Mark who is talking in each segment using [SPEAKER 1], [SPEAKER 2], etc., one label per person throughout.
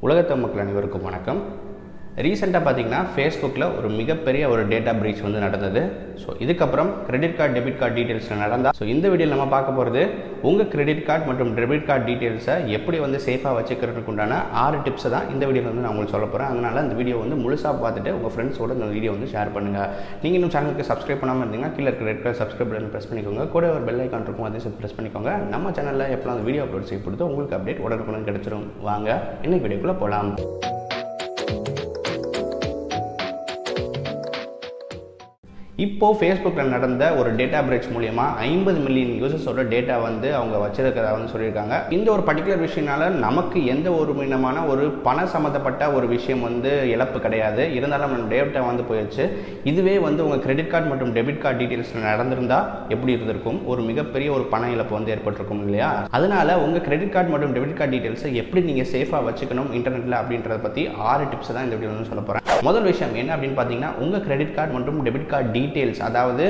[SPEAKER 1] உலகத்து மக்கள் அனைவருக்கும் வணக்கம். ரீசெண்டாக பார்த்தீங்கன்னா ஃபேஸ்புக்கில் ஒரு மிகப்பெரிய ஒரு டேட்டா பிரீச் வந்து நடந்தது. ஸோ இதுக்கப்புறம் கிரெடிட் கார்டு டெபிட் கார்டு டீட்டெயில்ஸில் நடந்தால் இந்த வீடியோவில் நம்ம பார்க்க போகிறது உங்கள் கிரெடிட் கார்டு மற்றும் டெபிட் கார்டு டீட்டெயில்ஸை எப்படி வந்து சேஃபாக வச்சுக்கிறதுக்கு உண்டான 6 டிப்ஸை தான் இந்த வீடியோவில் வந்து நான் உங்களுக்கு சொல்ல போகிறேன். அதனால் இந்த வீடியோ வந்து முழுசாக பார்த்துட்டு உங்கள் ஃப்ரெண்ட்ஸோட இந்த வீடியோ வந்து ஷேர் பண்ணுங்கள். நீங்கள் இன்னும் சேனலுக்கு சப்ஸ்கிரைப் பண்ணாமல் இருந்தீங்கன்னா கீழே இருக்கிற red colour subscribe button press பண்ணிக்கோங்க. கூட ஒரு பெல் ஐக்கான் இருக்கும், அதையும் ப்ரெஸ் பண்ணிக்கோங்க. நம்ம சேனலில் எப்போலாம் அந்த வீடியோ அப்லோட் செய்யப்படுதோ உங்களுக்கு அப்டேட் உடனுக்குடன் கிடைச்சிடும். வாங்க இன்னைக்கு வீடியோக்குள்ளே போகலாம். இப்போது ஃபேஸ்புக்கில் நடந்த ஒரு டேட்டா பிரீச் மூலிமா 50 மில்லியன் யூசர்ஸோட டேட்டா வந்து அவங்க வச்சிருக்கிறதா வந்து சொல்லியிருக்காங்க. இந்த ஒரு பர்டிகுலர் விஷயனால நமக்கு எந்த ஒரு விதமான ஒரு பண சம்மந்தப்பட்ட ஒரு விஷயம் வந்து இழப்பு கிடையாது. இருந்தாலும் நம்ம டேட்டா வந்து போயிடுச்சு. இதுவே வந்து உங்கள் கிரெடிட் கார்டு மற்றும் டெபிட் கார்டு டீட்டெயில்ஸில் நடந்திருந்தால் எப்படி இருந்திருக்கும்? ஒரு மிகப்பெரிய ஒரு பண இழப்பு வந்து ஏற்பட்டிருக்கும் இல்லையா? அதனால் உங்கள் கிரெடிட் கார்டு மற்றும் டெபிட் கார்டு டீட்டெயில்ஸை எப்படி நீங்கள் சேஃபாக வச்சுக்கணும் இன்டர்நெட்டில் அப்படின்றத பற்றி 6 டிப்ஸ் தான் இந்த வீடியோ வந்து சொல்ல போகிறேன். முதல் விஷயம் என்ன அப்படின்னு பார்த்தீங்கன்னா, உங்கள் கிரெடிட் கார்டு மற்றும் டெபிட் கார்டு டீட்டெயில்ஸ், அதாவது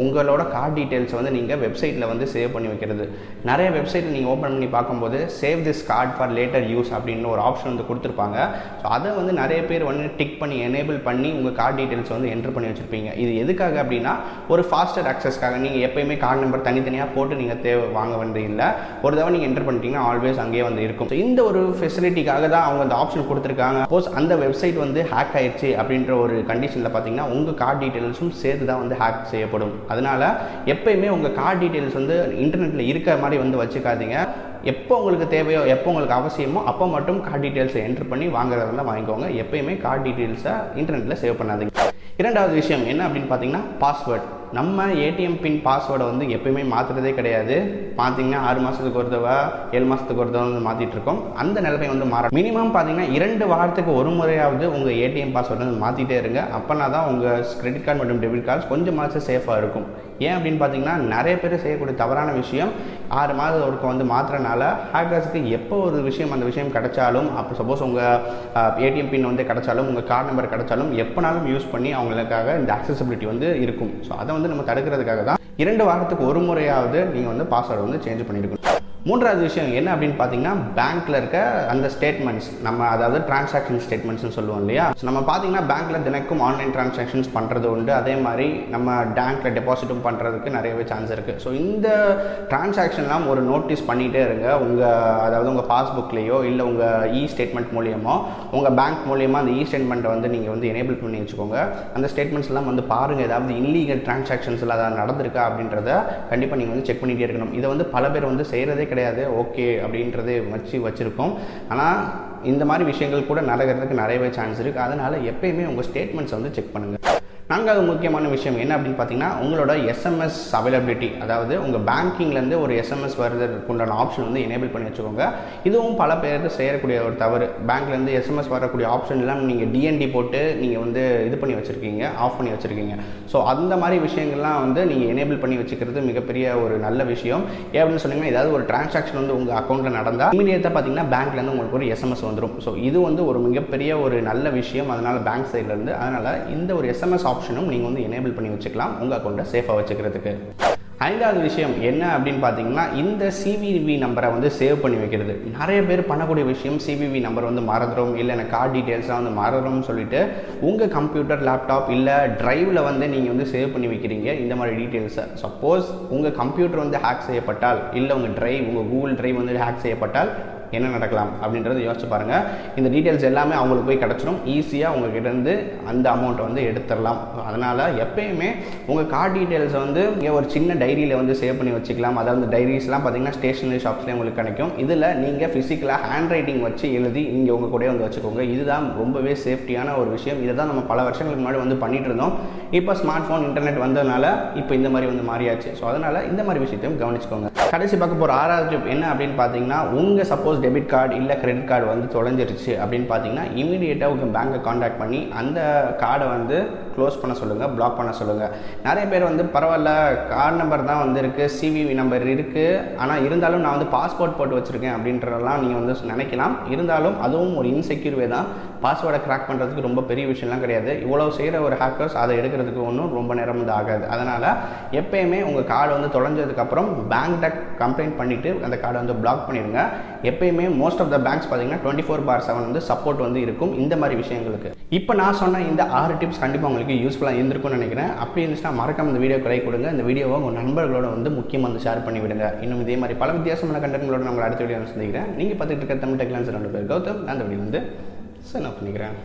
[SPEAKER 1] உங்களோட கார்டு டீட்டெயில்ஸ் வந்து நீங்கள் வெப்சைட்டில் வந்து சேவ் பண்ணி வைக்கிறது. நிறைய வெப்சைட்டில் நீங்கள் ஓப்பன் பண்ணி பார்க்கும்போது save this card for later use அப்படின்னு ஒரு ஆப்ஷன் வந்து கொடுத்துருப்பாங்க. ஸோ அதை வந்து நிறைய பேர் வந்து டிக் பண்ணி எனேபிள் பண்ணி உங்கள் கார்டு டீட்டெயில்ஸ் வந்து என்ட்ரு பண்ணி வச்சுருப்பீங்க. இது எதுக்காக அப்படின்னா, ஒரு ஃபாஸ்டர் ஆக்சஸ்க்காக. நீங்கள் எப்போயுமே கார்டு நம்பர் தனித்தனியாக போட்டு நீங்கள் வாங்க வேண்டிய இல்லை. ஒரு தடவை நீங்கள் என்ட்ரு பண்ணிட்டீங்கன்னா ஆல்வேஸ் அங்கேயே வந்து இருக்கும். ஸோ இந்த ஒரு ஃபெசிலிட்டிக்காக தான் அவங்க அந்த ஆப்ஷன் கொடுத்துருக்காங்க. சப்போஸ் அந்த வெப்சைட் வந்து ஹேக் ஆயிடுச்சு அப்படின்ற ஒரு கண்டிஷனில் பார்த்தீங்கன்னா உங்கள் கார்டு டீட்டெயில்ஸும் சேர்த்து தான் வந்து ஹேக் செய்யப்படும். அதனால் எப்பயுமே உங்கள் கார்டு டீட்டெயில்ஸ் வந்து இன்டர்நெட்டில் இருக்கிற மாதிரி வந்து வச்சுக்காதீங்க. எப்போ உங்களுக்கு தேவையோ, எப்போ உங்களுக்கு அவசியமோ அப்போ மட்டும் கார்டு டீட்டெயில்ஸை என்ட்ரு பண்ணி வாங்குறதா வாங்கிக்கோங்க. எப்பயுமே கார்டு டீட்டெயில்ஸை இன்டர்நெட்டில் சேவ் பண்ணாதீங்க. இரண்டாவது விஷயம் என்ன அப்படின்னு பார்த்தீங்கன்னா, பாஸ்வேர்ட். நம்ம ஏடிஎம் பின் பாஸ்வேர்டை வந்து எப்பயுமே மாற்றுறதே கிடையாது. பார்த்தீங்கன்னா 6 மாதத்துக்கு ஒரு தடவை 7 மாதத்துக்கு ஒரு தடவை வந்து மாற்றிட்டு இருக்கோம். அந்த நிலைமை வந்து மாற மினிமம் பார்த்தீங்கன்னா 2 வாரத்துக்கு ஒரு முறையாவது உங்கள் ஏடிஎம் பாஸ்வேர்டை வந்து மாற்றிட்டே இருங்க. அப்போனா தான் உங்கள் கிரெடிட் கார்டு மற்றும் டெபிட் கார்டு கொஞ்சமாச்சும் சேஃபாக இருக்கும். ஏன் அப்படின்னு பார்த்தீங்கன்னா, நிறைய பேர் செய்யக்கூடிய தவறான விஷயம் 6 மாதம் ஒருக்க வந்து மாற்றுறதுனால ஹேக்கர்ஸுக்கு எப்போ ஒரு விஷயம் அந்த விஷயம் கிடைச்சாலும், அப்போ சப்போஸ் உங்கள் ஏடிஎம் பின் வந்து கிடைச்சாலும், உங்கள் கார்டு நம்பர் கிடைச்சாலும் எப்போனாலும் யூஸ் பண்ணி அவங்களுக்காக இந்த அக்சசிபிலிட்டி வந்து இருக்கும். ஸோ அதை வந்து நம்ம தடுக்கிறதுக்காக தான் 2 வாரத்துக்கு ஒரு முறையாவது நீங்கள் வந்து பாஸ்வேர்டு வந்து சேஞ்ச் பண்ணியிருக்கணும். மூன்றாவது விஷயம் என்ன அப்படின்னு பார்த்தீங்கன்னா, பேங்க்கில் இருக்க அந்த ஸ்டேட்மெண்ட்ஸ், நம்ம அதாவது டிரான்சாக்ஷன் ஸ்டேட்மெண்ட்ஸ்னு சொல்லுவோம் இல்லையா? நம்ம பார்த்தீங்கன்னா பேங்க்கில் தினக்கும் ஆன்லைன் டிரான்சாக்ஷன்ஸ் பண்ணுறது உண்டு. அதே மாதிரி நம்ம பேங்க்கில் டெபாசிட்டும் பண்ணுறதுக்கு நிறையவே சான்ஸ் இருக்குது. ஸோ இந்த டிரான்சாக்ஷன்லாம் ஒரு நோட்டீஸ் பண்ணிகிட்டே இருங்க. அதாவது உங்கள் பாஸ்புக்லேயோ இல்லை உங்கள் ஸ்டேட்மெண்ட் மூலியமோ, உங்கள் பேங்க் மூலியமாக அந்த ஸ்டேட்மெண்ட்டை வந்து நீங்கள் வந்து எனேபிள் பண்ணி வச்சுக்கோங்க. அந்த ஸ்டேட்மெண்ட்ஸ்லாம் வந்து பாருங்கள், ஏதாவது இல்லீகல் டிரான்சாக்ஷன்ஸில் அதாவது நடந்திருக்கா அப்படின்றத கண்டிப்பாக நீங்கள் வந்து செக் பண்ணிகிட்டே இருக்கணும். இதை வந்து பல பேர் வந்து செய்கிறதே கிடையாது. ஓகே அப்படின்றதே வச்சுருக்கோம். ஆனால் இந்த மாதிரி விஷயங்கள் கூட நடக்கிறதுக்கு நிறையவே சான்ஸ் இருக்குது. அதனால் எப்பயுமே உங்கள் ஸ்டேட்மெண்ட்ஸை வந்து செக் பண்ணுங்கள். நான்காவது முக்கியமான விஷயம் என்ன அப்படின்னு பார்த்தீங்கன்னா, உங்களோட எஸ்எம்எஸ் அவைலபிலிட்டி. அதாவது உங்கள் பேங்கிங்லேருந்து ஒரு எஸ்எம்எஸ் வருவதற்கு உண்டான ஆப்ஷன் வந்து எனேபிள் பண்ணி வச்சுக்கோங்க. இதுவும் பல பேருக்கு செய்யக்கூடிய ஒரு தவறு. பேங்க்லேருந்து எஸ்எம்எஸ் வரக்கூடிய ஆப்ஷன் எல்லாம் நீங்கள் டிஎன்டி போட்டு நீங்கள் வந்து இது பண்ணி வச்சுருக்கீங்க, ஆஃப் பண்ணி வச்சுருக்கீங்க. ஸோ அந்த மாதிரி விஷயங்கள்லாம் வந்து நீங்கள் எனேபிள் பண்ணி வச்சுக்கிறது மிகப்பெரிய ஒரு நல்ல விஷயம். ஏன் அப்படின்னு சொன்னீங்கன்னா, ஏதாவது ஒரு டிரான்சாக்ஷன் வந்து உங்கள் அக்கௌண்ட்டில் நடந்தால் இமீடியட்டாக பார்த்தீங்கன்னா பேங்க்லேருந்து உங்களுக்கு ஒரு எஸ்எம்எஸ் வந்துடும். ஸோ இது வந்து ஒரு மிகப்பெரிய ஒரு நல்ல விஷயம். அதனால் பேங்க் சைட்லேருந்து அதனால் இந்த ஒரு எஸ்எம்எஸ் ஆப்ஷனும் நீங்கள் வந்து எனேபிள் பண்ணி வச்சுக்கலாம் உங்கள் அக்கௌண்ட்டை சேஃபாக வச்சுக்கிறதுக்கு. 5வது விஷயம் என்ன அப்படின்னு பார்த்தீங்கன்னா, இந்த சிவிவி நம்பரை வந்து சேவ் பண்ணி வைக்கிறது. நிறைய பேர் பண்ணக்கூடிய விஷயம், சிவிவி நம்பர் வந்து மறந்துடும், இல்லை எனக்கு கார்டு டீட்டெயில்ஸ்லாம் வந்து மறந்துடும் சொல்லிட்டு உங்கள் கம்ப்யூட்டர், லேப்டாப் இல்லை ட்ரைவில் வந்து நீங்கள் வந்து சேவ் பண்ணி வைக்கிறீங்க இந்த மாதிரி டீட்டெயில்ஸை. சப்போஸ் உங்கள் கம்ப்யூட்டர் வந்து ஹேக் செய்யப்பட்டால், இல்லை உங்கள் கூகுள் ட்ரைவ் வந்து ஹேக் செய்யப்பட்டால் என்ன நடக்கலாம் அப்படின்றத யோசிச்சு பாருங்கள். இந்த டீட்டெயில்ஸ் எல்லாமே அவங்களுக்கு போய் கிடச்சிடும். ஈஸியாக உங்கள்கிட்டருந்து அந்த அமௌண்ட்டை வந்து எடுத்துடலாம். அதனால் எப்பயுமே உங்கள் கார்டு டீட்டெயில்ஸை வந்து இங்கே ஒரு சின்ன டைரியில் வந்து சேவ் பண்ணி வச்சுக்கலாம். அதாவது டைரிஸ்லாம் பார்த்தீங்கன்னா ஸ்டேஷனரி ஷாப்ஸ்லேயே உங்களுக்கு கிடைக்கும். இதில் நீங்கள் ஃபிசிக்கலாக ஹேண்ட் ரைட்டிங் வச்சு எழுதி இங்கே உங்கள் கூட வந்து வச்சுக்கோங்க. இதுதான் ரொம்பவே சேஃப்டியான ஒரு விஷயம். இதை தான் நம்ம பல வருஷங்களுக்கு முன்னாடி வந்து பண்ணிகிட்டு இருந்தோம். இப்போ ஸ்மார்ட் ஃபோன், இன்டர்நெட் வந்ததுனால இப்போ இந்த மாதிரி வந்து மாறியாச்சு. ஸோ அதனால் இந்த மாதிரி விஷயத்தையும் கவனிச்சுக்கோங்க. கடைசி பார்க்க போகிற 6வது டிப் என்ன அப்படின்னு பார்த்தீங்கன்னா, உங்கள் சப்போஸ் டெபிட் கார்டு இல்லை கிரெடிட் கார்டு வந்து தொலைஞ்சிருச்சு அப்படின்னு பார்த்தீங்கன்னா, இமீடியட்டாக உங்கள் பேங்கை காண்டாக்ட் பண்ணி அந்த கார்டை வந்து க்ளோஸ் பண்ண சொல்லுங்கள், பிளாக் பண்ண சொல்லுங்கள். நிறைய பேர் வந்து பரவாயில்ல கார்டு நம்பர் தான் வந்து இருக்குது, சிவிவி நம்பர் இருக்குது, ஆனால் இருந்தாலும் நான் வந்து பாஸ்போர்ட் போட்டு வச்சுருக்கேன் அப்படின்றதெல்லாம் நீங்கள் வந்து நினைக்கலாம். இருந்தாலும் அதுவும் ஒரு இன்செக்யூர் வே தான். பாஸ்வேர்டை கிராக் பண்ணுறதுக்கு ரொம்ப பெரிய விஷயம்லாம் கிடையாது. இவ்வளோ செய்கிற ஒரு ஹேக்கர்ஸ் அதை எடுக்கிறதுக்கு ஒன்றும் ரொம்ப நேரம் வந்து ஆகாது. அதனால் எப்போயுமே உங்கள் கார்டு வந்து தொலைஞ்சதுக்கப்புறம் பேங்க்கிட்ட கம்ப்ளைண்ட் பண்ணிவிட்டு அந்த கார்டை வந்து பிளாக் பண்ணிடுங்க. எப்பயுமே மோஸ்ட் ஆஃப் த பேங்க்ஸ் பார்த்தீங்கன்னா 24/7 வந்து சப்போர்ட் வந்து இருக்கும் இந்த மாதிரி விஷயங்களுக்கு. இப்போ நான் சொன்ன இந்த 6 டிப்ஸ் கண்டிப்பாக உங்களுக்கு யூஸ்ஃபுல்லாக இருந்திருக்கும்னு நினைக்கிறேன். அப்படி இருந்துச்சுன்னா மறக்காம இந்த வீடியோ லைக் கொடுங்க. இந்த வீடியோவை உங்கள் நண்பர்களோட வந்து முக்கியமாக வந்து ஷேர் பண்ணி விடுங்க. இன்னும் இதே மாதிரி பல வித்தியாசமான கண்டென்ட்களோட நம்மளை அடுத்த வீடியோ சந்திக்கிறேன். நீங்கள் பார்த்துட்டு இருக்க தமிழ் டெக்லான்சர் 2 பேர் கௌதம். அந்த வீடியோ வந்து சைன் ஆஃப் பண்ணிக்கிறேன்.